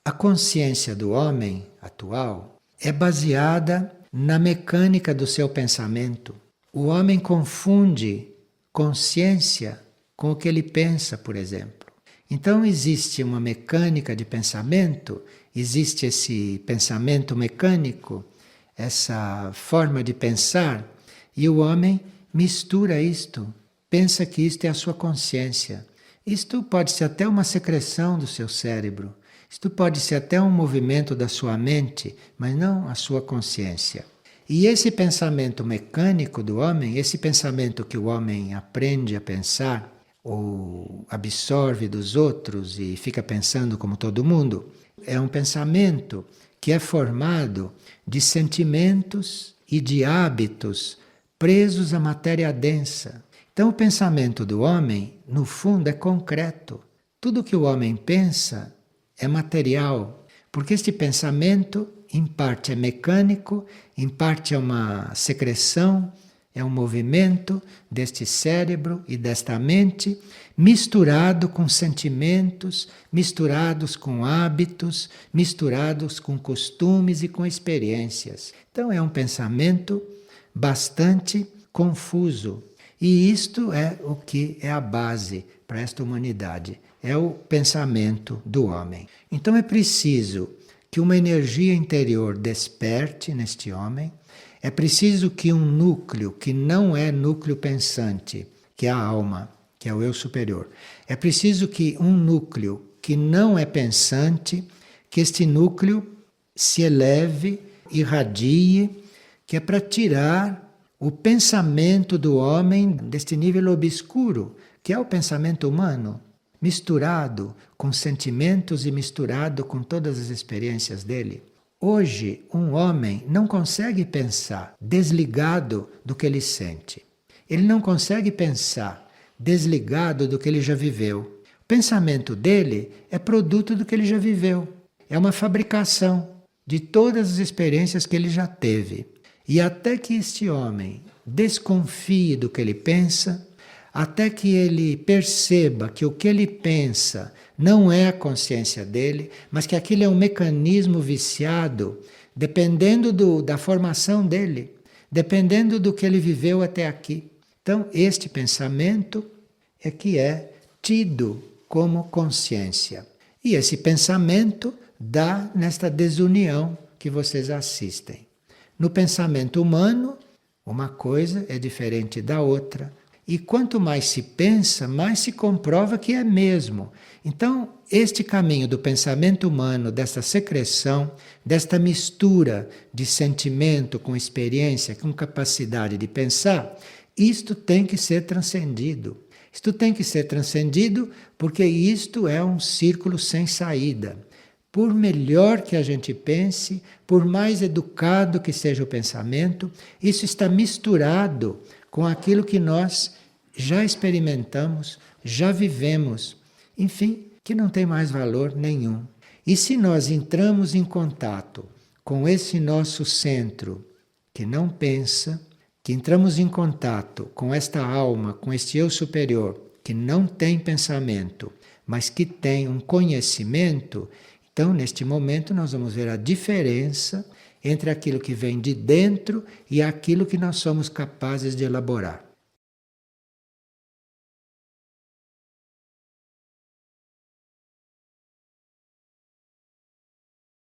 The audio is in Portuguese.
A consciência do homem atual é baseada na mecânica do seu pensamento. O homem confunde consciência com o que ele pensa, por exemplo. Então existe uma mecânica de pensamento, existe esse pensamento mecânico, essa forma de pensar, e o homem mistura isto, pensa que isto é a sua consciência. Isto pode ser até uma secreção do seu cérebro, isto pode ser até um movimento da sua mente, mas não a sua consciência. E esse pensamento mecânico do homem, esse pensamento que o homem aprende a pensar, ou absorve dos outros e fica pensando como todo mundo, é um pensamento que é formado de sentimentos e de hábitos presos à matéria densa. Então o pensamento do homem, no fundo, é concreto. Tudo que o homem pensa é material, porque este pensamento, em parte é mecânico, em parte é uma secreção, é um movimento deste cérebro e desta mente, misturado com sentimentos, misturados com hábitos, misturados com costumes e com experiências. Então é um pensamento bastante confuso. E isto é o que é a base para esta humanidade, é o pensamento do homem. Então é preciso que uma energia interior desperte neste homem, é preciso que um núcleo que não é núcleo pensante, que é a alma, que é o eu superior, é preciso que um núcleo que não é pensante, que este núcleo se eleve, irradie, que é para tirar o pensamento do homem deste nível obscuro, que é o pensamento humano, misturado com sentimentos e misturado com todas as experiências dele. Hoje, um homem não consegue pensar desligado do que ele sente. Ele não consegue pensar desligado do que ele já viveu. O pensamento dele é produto do que ele já viveu. É uma fabricação de todas as experiências que ele já teve. E até que este homem desconfie do que ele pensa, até que ele perceba que o que ele pensa não é a consciência dele, mas que aquilo é um mecanismo viciado, dependendo da formação dele, dependendo do que ele viveu até aqui. Então, este pensamento é que é tido como consciência. E esse pensamento dá nesta desunião que vocês assistem. No pensamento humano, uma coisa é diferente da outra. E quanto mais se pensa, mais se comprova que é mesmo. Então, este caminho do pensamento humano, desta secreção, desta mistura de sentimento com experiência, com capacidade de pensar, isto tem que ser transcendido. Isto tem que ser transcendido porque isto é um círculo sem saída. Por melhor que a gente pense, por mais educado que seja o pensamento, isso está misturado com aquilo que nós já experimentamos, já vivemos, enfim, que não tem mais valor nenhum. E se nós entramos em contato com esse nosso centro que não pensa, que entramos em contato com esta alma, com este eu superior, que não tem pensamento, mas que tem um conhecimento, então neste momento nós vamos ver a diferença entre aquilo que vem de dentro e aquilo que nós somos capazes de elaborar.